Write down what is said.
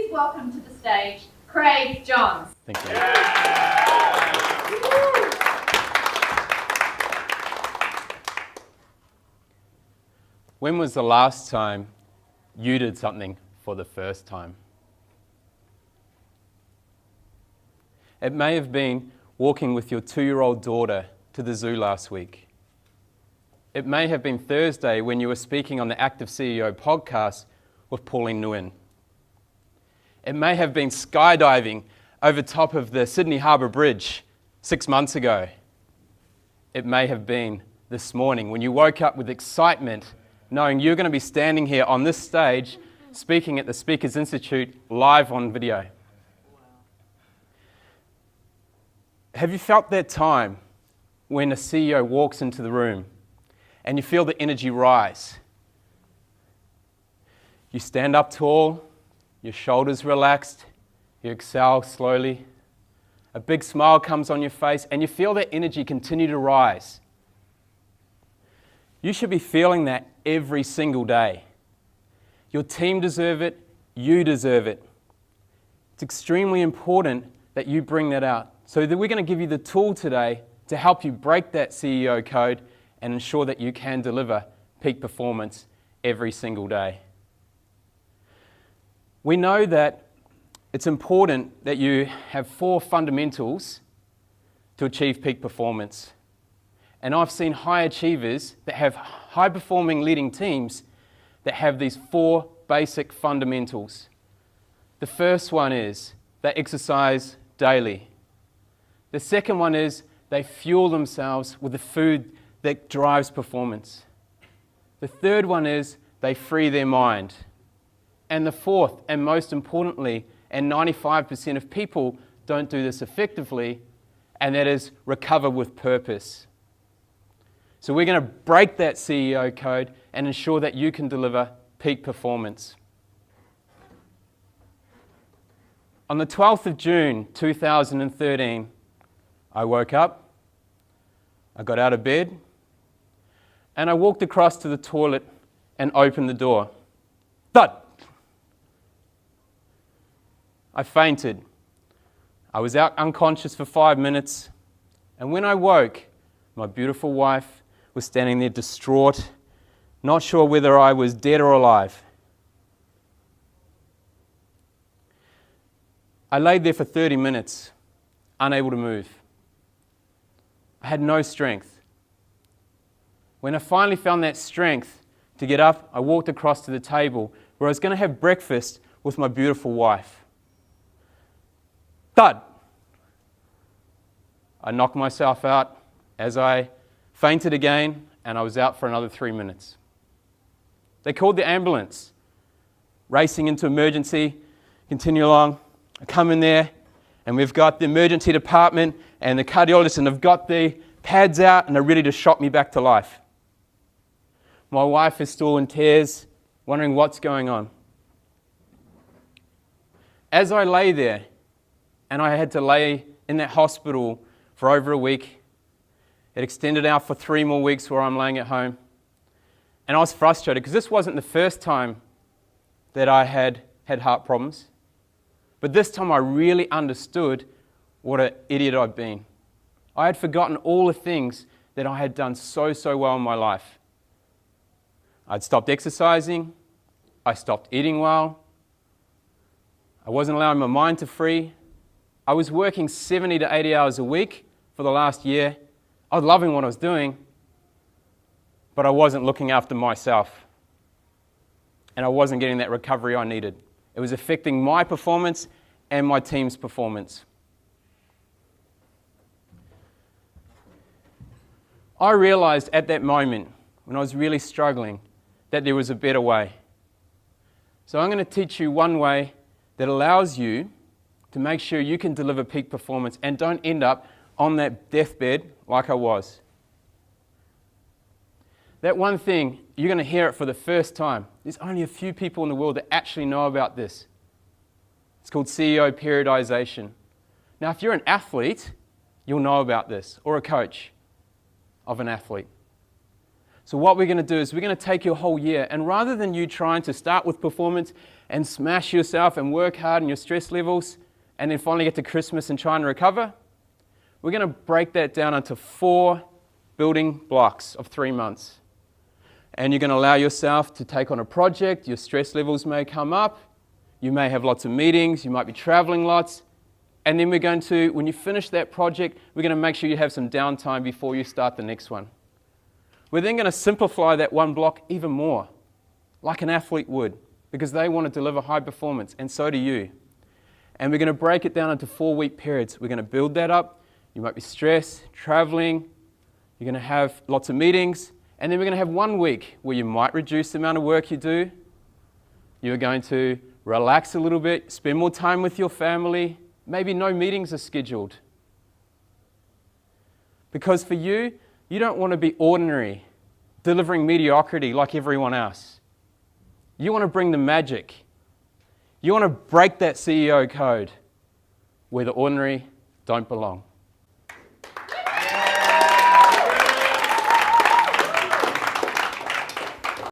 please welcome to the stage Craig Johns. Thank you. When was the last time you did something for the first time? It may have been walking with your 2-year-old daughter to the zoo last week. It may have been Thursday when you were speaking on the Active CEO podcast with Pauline Nguyen. It may have been skydiving over top of the Sydney Harbour Bridge 6 months ago. It may have been this morning when you woke up with excitement knowing you're going to be standing here on this stage speaking at the Speakers Institute live on video. Have you felt that time when a CEO walks into the room and you feel the energy rise? You stand up tall, your shoulders relaxed, you exhale slowly, a big smile comes on your face, and you feel that energy continue to rise. You should be feeling that every single day. Your team deserve it, you deserve it. It's extremely important that you bring that out. So that we're going to give you the tool today to help you break that CEO code and ensure that you can deliver peak performance every single day. We know that it's important that you have 4 fundamentals to achieve peak performance. And I've seen high achievers that have high-performing leading teams that have these 4 basic fundamentals. The first one is they exercise daily. The second one is they fuel themselves with the food that drives performance. The third one is they free their mind. And the fourth, and most importantly, and 95% of people don't do this effectively, and that is recover with purpose. So we're going to break that CEO code and ensure that you can deliver peak performance. On the 12th of June 2013, I woke up, I got out of bed, and I walked across to the toilet and opened the door. Thud! I fainted. I was out unconscious for 5 minutes, and when I woke, my beautiful wife was standing there distraught, not sure whether I was dead or alive. I laid there for 30 minutes, unable to move. I had no strength. When I finally found that strength to get up, I walked across to the table where I was going to have breakfast with my beautiful wife. Thud! I knocked myself out as I fainted again, and I was out for another 3 minutes. They called the ambulance, racing into emergency, continue along. I come in there, and we've got the emergency department and the cardiologist, and they've got the pads out, and they're ready to shock me back to life. My wife is still in tears, wondering what's going on. As I lay there, and I had to lay in that hospital for over a week, it extended out for 3 more weeks where I'm laying at home. And I was frustrated because this wasn't the first time that I had heart problems. But this time I really understood what an idiot I'd been. I had forgotten all the things that I had done so well in my life. I'd stopped exercising. I stopped eating well. I wasn't allowing my mind to free. I was working 70 to 80 hours a week for the last year. I was loving what I was doing, but I wasn't looking after myself. And I wasn't getting that recovery I needed. It was affecting my performance and my team's performance. I realized at that moment, when I was really struggling, that there was a better way. So I'm going to teach you one way that allows you to make sure you can deliver peak performance and don't end up on that deathbed like I was. That one thing, you're going to hear it for the first time. There's only a few people in the world that actually know about this. It's called CEO periodization. Now, if you're an athlete, you'll know about this, or a coach of an athlete. So what we're going to do is we're going to take your whole year, and rather than you trying to start with performance and smash yourself and work hard in your stress levels, and then finally get to Christmas and try and recover? We're going to break that down into 4 building blocks of 3 months. And you're going to allow yourself to take on a project. Your stress levels may come up. You may have lots of meetings. You might be traveling lots. And then we're going to, when you finish that project, we're going to make sure you have some downtime before you start the next one. We're then going to simplify that one block even more, like an athlete would, because they want to deliver high performance, and so do you. And we're going to break it down into 4-week periods. We're going to build that up. You might be stressed, traveling. You're going to have lots of meetings. And then we're going to have 1 week where you might reduce the amount of work you do. You're going to relax a little bit, spend more time with your family. Maybe no meetings are scheduled. Because for you, you don't want to be ordinary, delivering mediocrity like everyone else. You want to bring the magic. You want to break that CEO code where the ordinary don't belong.